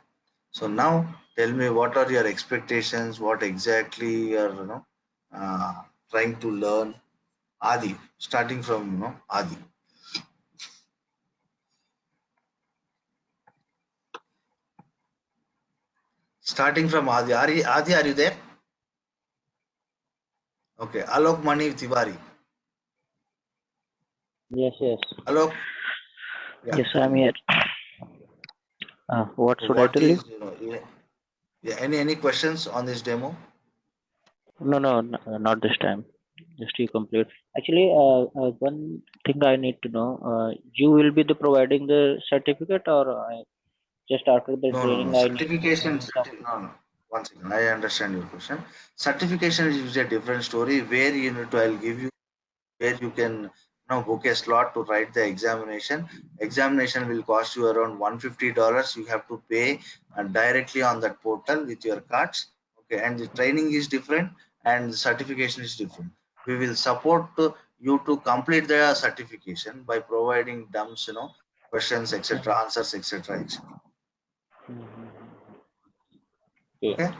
Speaker 2: So now tell me, what are your expectations? What exactly you're trying to learn? Adi, starting from Adi. Starting from Adi. Adi, are you there? Okay. Alok Mani Tiwari.
Speaker 4: Yes, yes.
Speaker 2: Alok. Yeah.
Speaker 4: Yes, I'm here. What
Speaker 2: So
Speaker 4: should I
Speaker 2: what
Speaker 4: tell you?
Speaker 2: is any questions on this demo?
Speaker 4: No, not this time. Just you complete. Actually, one thing I need to know, you will be the providing the certificate, or just after the
Speaker 2: No.
Speaker 4: training I need to
Speaker 2: Certification.
Speaker 4: do some.
Speaker 2: No. One second. I understand your question. Certification is a different story where I'll give you where you can book a slot to write the examination. Examination will cost you around $150. You have to pay directly on that portal with your cards. Okay, and the training is different and the certification is different. We will support you to complete the certification by providing dumps, questions, etc., answers, etc., etc.
Speaker 4: Okay.
Speaker 2: Okay.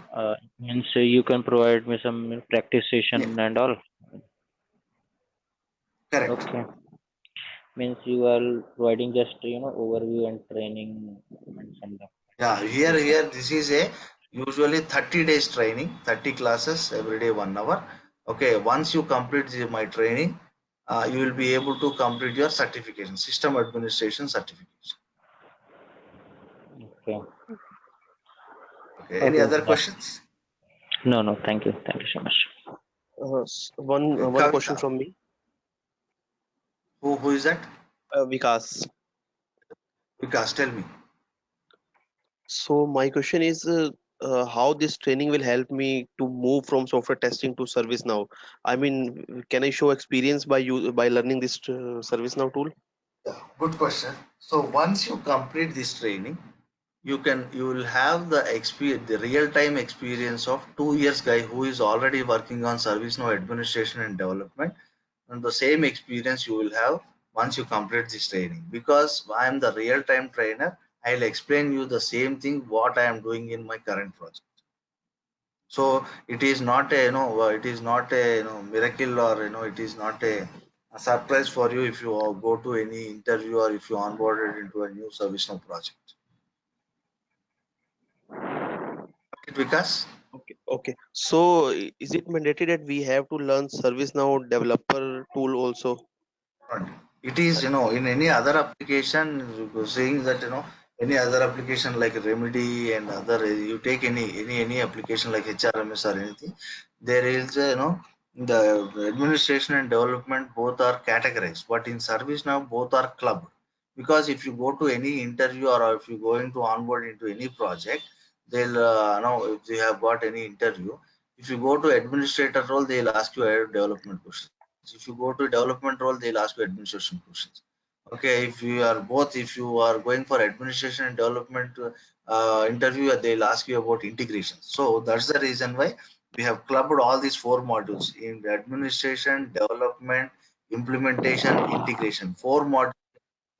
Speaker 4: Means you can provide me some practice
Speaker 2: Yeah,
Speaker 4: session and all.
Speaker 2: correct.
Speaker 4: Okay. Means you are providing just overview and training and some
Speaker 2: Yeah, here
Speaker 4: documentation.
Speaker 2: this is a usually 30 days training, 30 classes every day 1 hour. Okay, once you complete my training, you will be able to complete your certification, system administration certification.
Speaker 4: Okay.
Speaker 2: Okay, any
Speaker 4: Okay.
Speaker 2: other questions?
Speaker 4: No. Thank you. Thank you so much.
Speaker 2: Okay,
Speaker 6: One question
Speaker 2: Kavita,
Speaker 6: from me,
Speaker 2: who is that?
Speaker 6: Vikas.
Speaker 2: Vikas, tell me.
Speaker 6: So my question is, how this training will help me to move from software testing to ServiceNow? I mean, can I show experience by learning this ServiceNow tool?
Speaker 2: Yeah, good question. So once you complete this training, you will have the experience, the real-time experience of 2 years guy who is already working on ServiceNow administration and development, and the same experience you will have once you complete this training. Because I am the real-time trainer, I'll explain you the same thing what I am doing in my current project. So it is not a it is not a miracle, or it is not a surprise for you if you go to any interview or if you onboarded into a new ServiceNow project. Because
Speaker 6: Okay. So is it mandatory that we have to learn ServiceNow developer tool also?
Speaker 2: it is, in any other application, saying that, any other application like Remedy and other, you take any application like HRMS or anything, there is, the administration and development both are categorized, but in ServiceNow both are clubbed. Because if you go to any interview or if you going to onboard into any project, they'll know if you have got any interview. If you go to administrator role, they'll ask you a development question. If you go to development role, they'll ask you administration questions. Okay, if you are both, if you are going for administration and development interview, they'll ask you about integration. So that's the reason why we have clubbed all these 4 modules in the administration, development, implementation, integration. 4 module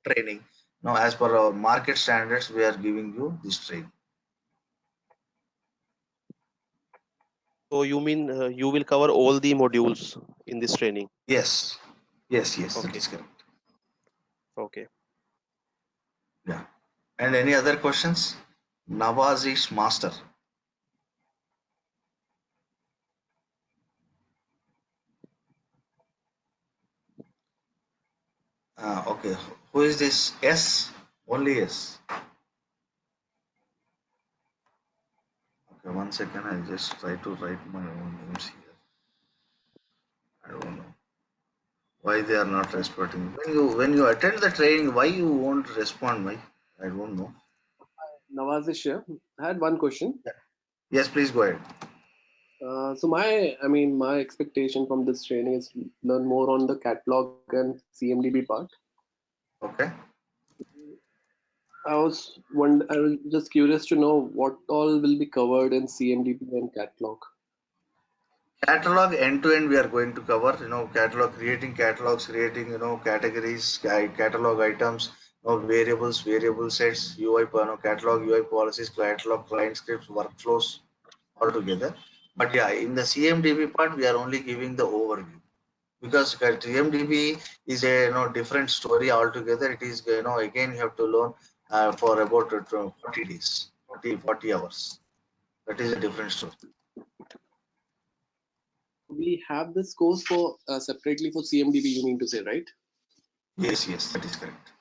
Speaker 2: training. Now, as per our market standards, we are giving you this training.
Speaker 6: So you mean you will cover all the modules in this training?
Speaker 2: Yes, yes, that
Speaker 6: Okay.
Speaker 2: is correct.
Speaker 6: Okay.
Speaker 2: Yeah. And any other questions? Nawazish Master. Okay. Who is this? S? Only S. Okay, 1 second. I'll just try to write my own names here. I don't know why they are not responding. When you attend the training, why you won't respond? Why? I don't know.
Speaker 8: Nawazish here. I had one question.
Speaker 2: Yes, please go ahead.
Speaker 8: So my expectation from this training is to learn more on the catalog and CMDB part.
Speaker 2: Okay.
Speaker 8: I was just curious to know what all will be covered in CMDB and catalog.
Speaker 2: Catalog end to end we are going to cover, catalog, creating catalogs, creating, categories, catalog items, variables, variable sets, UI, catalog, UI policies, catalog, client scripts, workflows all together. But yeah, in the CMDB part, we are only giving the overview because CMDB is a different story altogether. It is, again you have to learn for about 40 days, 40 hours. That is a different story.
Speaker 8: We have this course for separately for CMDB. You mean to say, right?
Speaker 2: Yes, that is correct.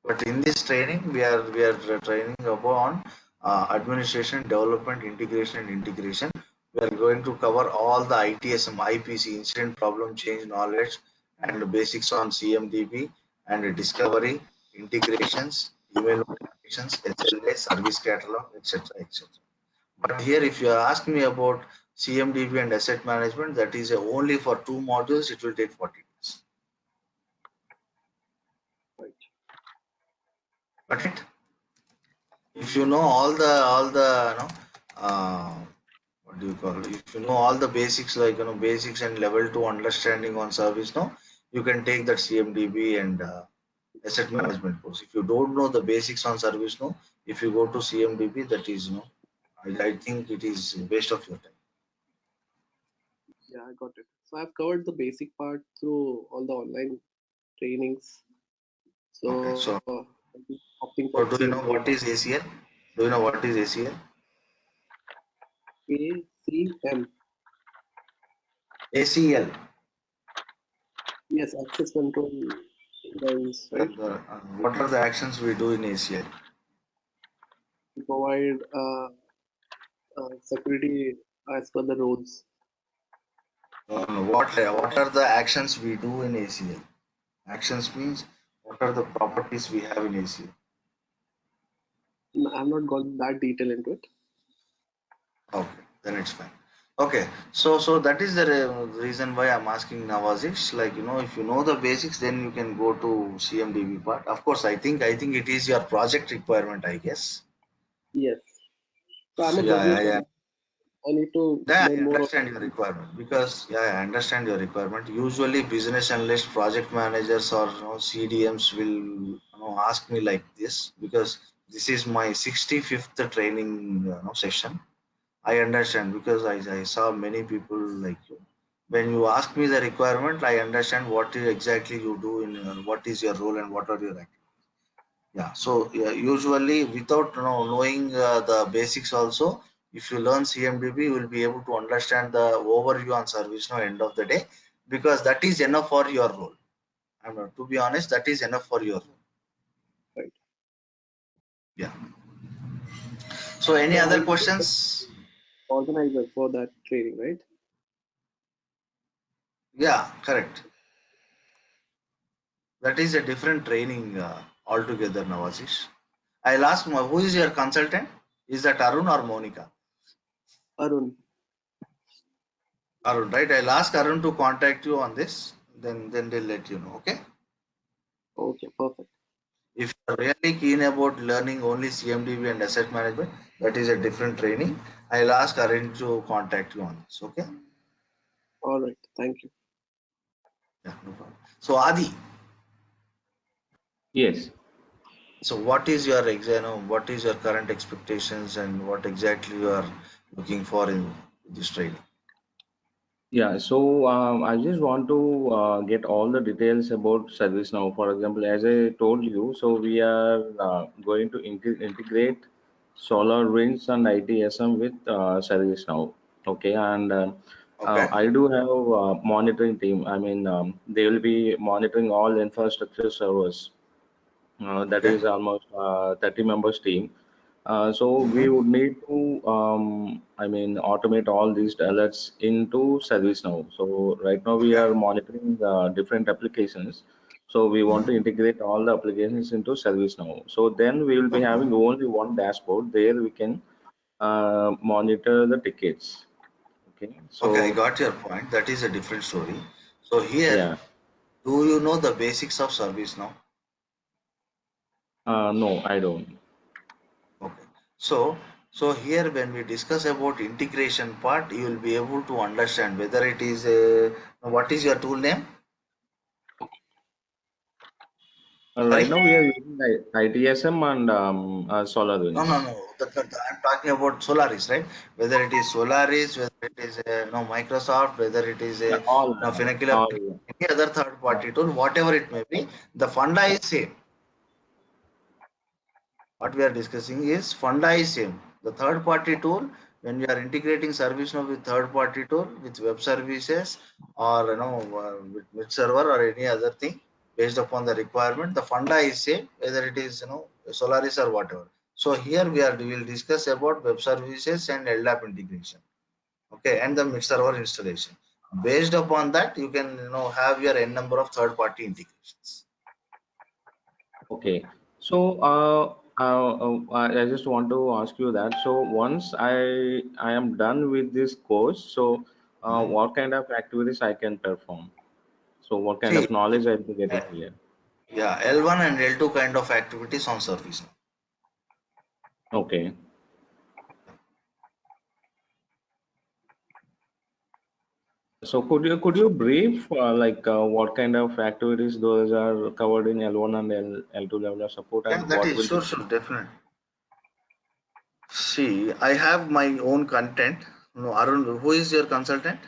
Speaker 2: But in this training, we are training upon administration, development, integration, and integration. We are going to cover all the ITSM, IPC, incident problem change knowledge, and the basics on CMDB and discovery, integrations, email notifications, SLA, service catalog, etc., etc. But here, if you ask me about CMDB and asset management, that is only for 2 modules. It will take 40 days.
Speaker 8: Right.
Speaker 2: Got it? If you know all the what do you call it? If you know all the basics, like basics and level 2 understanding on service now, you can take that CMDB and asset management course. If you don't know the basics on service now, if you go to CMDB, that is I think it is waste of your time.
Speaker 8: Yeah, I got it. So I've covered the basic part through all the online trainings. So
Speaker 2: Okay, so
Speaker 8: I'll be opting
Speaker 2: so
Speaker 8: for
Speaker 2: do you know
Speaker 8: CMDB
Speaker 2: what is
Speaker 8: part.
Speaker 2: ACL? Do you know what is ACL?
Speaker 8: ACM.
Speaker 2: ACL.
Speaker 8: Yes, access control lines, right?
Speaker 2: What are the actions we do in ACL?
Speaker 8: To provide security as per the rules.
Speaker 2: What are the actions we do in ACL? Actions means what are the properties we have in ACL?
Speaker 8: I've not gone that detail into it.
Speaker 2: Okay, then it's fine. Okay, so that is the reason why I'm asking Nawazish. Like if you know the basics, then you can go to CMDB part. Of course, I think it is your project requirement, I guess.
Speaker 8: Yes. So I'm
Speaker 2: So
Speaker 8: a
Speaker 2: yeah,
Speaker 8: business
Speaker 2: yeah,
Speaker 8: owner. I need to
Speaker 2: yeah, I
Speaker 8: learn more.
Speaker 2: understand your requirement because I understand your requirement. Usually, business analysts, project managers, or CDMs will ask me like this because this is my 65th training session. I understand because I saw many people like you. When you ask me the requirement, I understand what exactly you do in what is your role and what are your activities. Yeah, so yeah, usually without knowing the basics also, if you learn CMDB, you will be able to understand the overview on service now end of the day because that is enough for your role. To be honest, that is enough for your role.
Speaker 8: Right.
Speaker 2: Yeah. So any
Speaker 8: So
Speaker 2: other
Speaker 8: I'll be the
Speaker 2: questions?
Speaker 8: organizer for that training, right?
Speaker 2: Yeah, correct. That is a different training altogether, Nawasish. I'll ask who is your consultant? Is that Arun or Monica?
Speaker 8: Arun.
Speaker 2: Arun, right? I'll ask Arun to contact you on this. Then they'll let you know. Okay.
Speaker 8: Okay, perfect.
Speaker 2: If you're really keen about learning only CMDB and asset management, that is a different training. I'll ask Arun to contact you on this. Okay.
Speaker 8: All right. Thank you.
Speaker 2: Yeah, no problem. So Adi,
Speaker 3: Yes.
Speaker 2: So what is your what is your current expectations and what exactly you are looking for in this training?
Speaker 3: Yeah, so I just want to get all the details about ServiceNow. For example, as I told you, so we are going to integrate SolarWinds and ITSM with ServiceNow. Okay, and
Speaker 2: Okay.
Speaker 3: I do have a monitoring team. I mean, they will be monitoring all infrastructure servers. That
Speaker 2: Okay.
Speaker 3: is almost 30 members team. So we
Speaker 2: Mm-hmm.
Speaker 3: would need to, I mean, automate all these alerts into ServiceNow. So right now we
Speaker 2: Okay.
Speaker 3: are monitoring different applications. So we want to
Speaker 2: Mm-hmm.
Speaker 3: integrate all the applications into ServiceNow. So then we will be
Speaker 2: Okay.
Speaker 3: having only one dashboard. There we can monitor the tickets. Okay.
Speaker 2: Okay, I
Speaker 3: So
Speaker 2: got your point. That is a different story. So here,
Speaker 3: yeah,
Speaker 2: do you know the basics of service now?
Speaker 3: no, I don't.
Speaker 2: Okay. So, so here when we discuss about integration part, you will be able to understand whether it is a, what is your tool name?
Speaker 3: Right
Speaker 2: Sorry?
Speaker 3: now we are using ITSM and
Speaker 2: No, no,
Speaker 3: SolarWinds.
Speaker 2: no. I'm talking about Solaris, right? Whether it is Solaris, whether it is Microsoft, whether it is
Speaker 3: Yeah,
Speaker 2: a Finacle,
Speaker 3: all,
Speaker 2: any other third party tool, whatever it may be, the funda is same. What we are discussing is funda is same. The third party tool, when we are integrating ServiceNow with third party tool with web services or with mid server or any other thing based upon the requirement, the funda is same whether it is Solaris or whatever. So here we will discuss about web services and LDAP integration, okay, and the mid server installation. Based upon that, you can have your n number of third party integrations.
Speaker 3: okay. So, I just want to ask you that. So, once I am done with this course, so
Speaker 2: Mhm.
Speaker 3: what kind of activities I can perform? So, what kind
Speaker 2: See,
Speaker 3: of knowledge I'll be
Speaker 2: uh,
Speaker 3: getting here?
Speaker 2: yeah, L1 and L2 kind of activities on service.
Speaker 3: Okay. So, could you brief like what kind of activities those are covered in L1 and L2 level of support,
Speaker 2: Yeah,
Speaker 3: and
Speaker 2: that
Speaker 3: what
Speaker 2: is
Speaker 3: will be
Speaker 2: sure, sure, definitely. See, I have my own content. No, Arun, who is your consultant?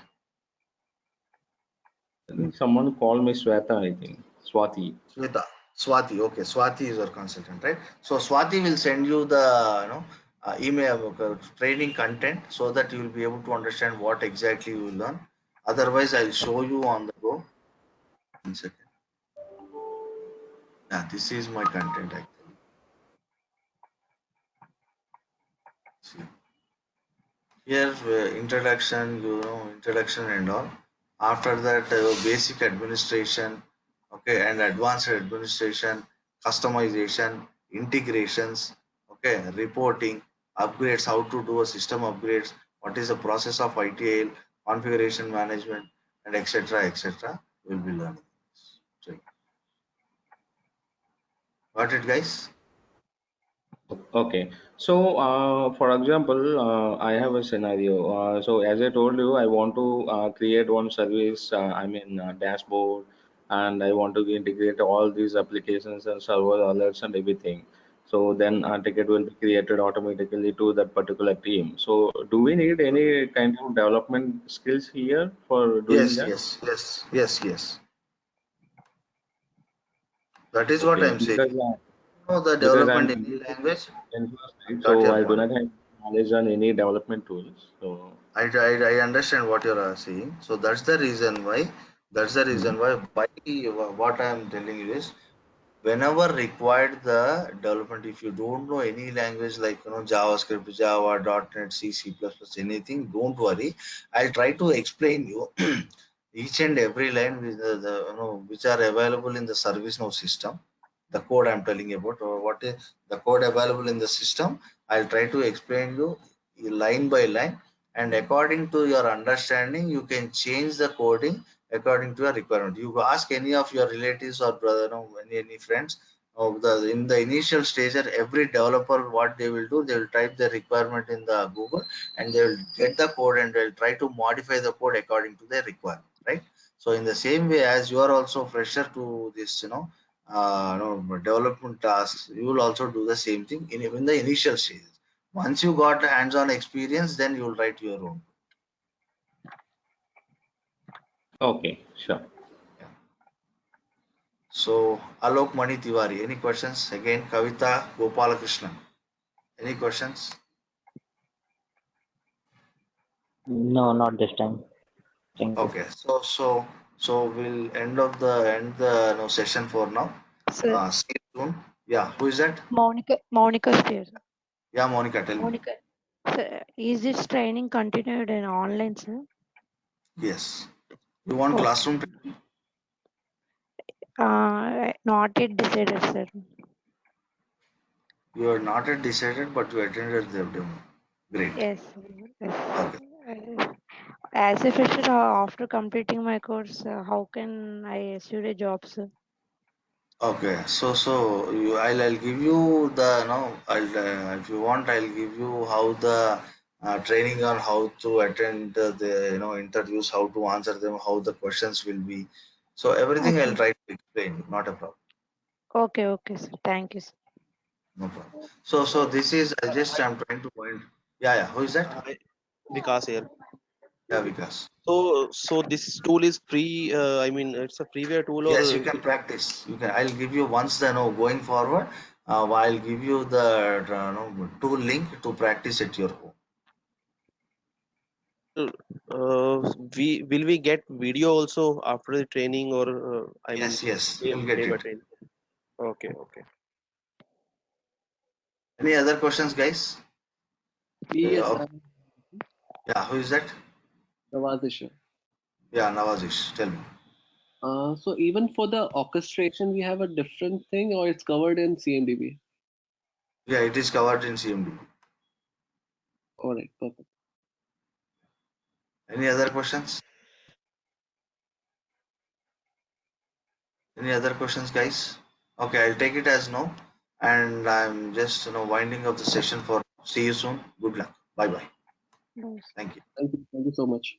Speaker 3: someone called me Sweta, I think Swati.
Speaker 2: Sweta. Swati. Okay, Swati is your consultant, right? So Swati will send you the email training content so that you will be able to understand what exactly you will learn. Otherwise, I'll show you on the go. 1 second. Yeah, this is my content actually. See. Here, introduction, introduction and all. After that, basic administration, okay, and advanced administration, customization, integrations, okay, reporting, upgrades, how to do a system upgrades, what is the process of ITIL, configuration management, and etc. etc. We'll be learning. So, got it, guys?
Speaker 3: Okay, so for example, I have a scenario. So as I told you, I want to create one service, I mean dashboard, and I want to integrate all these applications and server alerts and everything. So then a ticket will be created automatically to that particular team. So do we need any kind of development skills here for doing
Speaker 2: Yes,
Speaker 3: that?
Speaker 2: yes, yes, yes, yes. That is what
Speaker 3: Okay,
Speaker 2: I'm saying. The
Speaker 3: because I'm
Speaker 2: development in any
Speaker 3: completely
Speaker 2: language.
Speaker 3: influenced,
Speaker 2: I
Speaker 3: right?
Speaker 2: got
Speaker 3: So
Speaker 2: your
Speaker 3: I do
Speaker 2: point.
Speaker 3: not have knowledge on any development tools. So.
Speaker 2: I understand what you're saying. So that's the reason why. That's the
Speaker 3: Hmm.
Speaker 2: reason why. By what I am telling you is, whenever required the development, if you don't know any language like JavaScript, Java, .NET, C, C++, anything, don't worry. I'll try to explain you each and every line with which are available in the ServiceNow system. The code I'm telling you about, or what is the code available in the system. I'll try to explain you line by line, and according to your understanding, you can change the coding according to your requirement. You ask any of your relatives or brother, any friends. In the initial stage, every developer, what they will do, they will type the requirement in the Google, and they will get the code and they'll try to modify the code according to their requirement, right? So in the same way, as you are also fresher to this, development tasks, you will also do the same thing in the initial stages. Once you got hands-on experience, then you will write your own.
Speaker 3: Okay, sure.
Speaker 2: So Alok Mani Tiwari, any questions? Again, Kavita Gopalakrishnan, any questions?
Speaker 4: No, not this time. Thank you.
Speaker 2: Okay, so we'll end the session for now.
Speaker 5: Sir,
Speaker 2: See you soon. Yeah, who is that?
Speaker 5: Monica is here.
Speaker 2: Yeah, Monica, tell me.
Speaker 5: Monica, sir, is this training continued in online, sir?
Speaker 2: Yes. You want
Speaker 5: Okay.
Speaker 2: classroom?
Speaker 5: Not yet decided, sir.
Speaker 2: You are not yet decided, but you attended the demo. Great.
Speaker 5: Yes. Yes.
Speaker 2: Okay.
Speaker 5: As a fresher, after completing my course, how can I achieve a job, sir?
Speaker 2: Okay. I'll give you the if you want, I'll give you how the training on how to attend the interviews, how to answer them, how the questions will be. So everything I'll
Speaker 5: Okay.
Speaker 2: try to explain. Not a problem.
Speaker 5: Okay, sir. Thank you, sir.
Speaker 2: No problem. So this is I'm trying to point. Yeah. Who is that?
Speaker 6: Vikas here.
Speaker 2: Yeah, Vikas.
Speaker 6: So this tool is free. I mean, it's a freeware tool, or
Speaker 2: Yes, you can practice. You can. I'll give you once the going forward. I'll give you the tool link to practice at your home.
Speaker 6: we get video also after the training, or I mean,
Speaker 2: Yes, you'll get
Speaker 6: day by
Speaker 2: it.
Speaker 6: training. Okay.
Speaker 2: Any other questions, guys?
Speaker 8: Yes,
Speaker 2: Yeah, who is that?
Speaker 8: Nawazish.
Speaker 2: Yeah, Nawazish. Tell me.
Speaker 8: So even for the orchestration, we have a different thing, or it's covered in CMDB?
Speaker 2: Yeah, it is covered in CMD.
Speaker 8: All right, perfect.
Speaker 2: Any other questions? Any other questions, guys? Okay, I'll take it as no. And I'm just winding up the session for. See you soon. Good luck. Bye bye.
Speaker 5: Bye.
Speaker 2: Thank you.
Speaker 8: Thank you so much.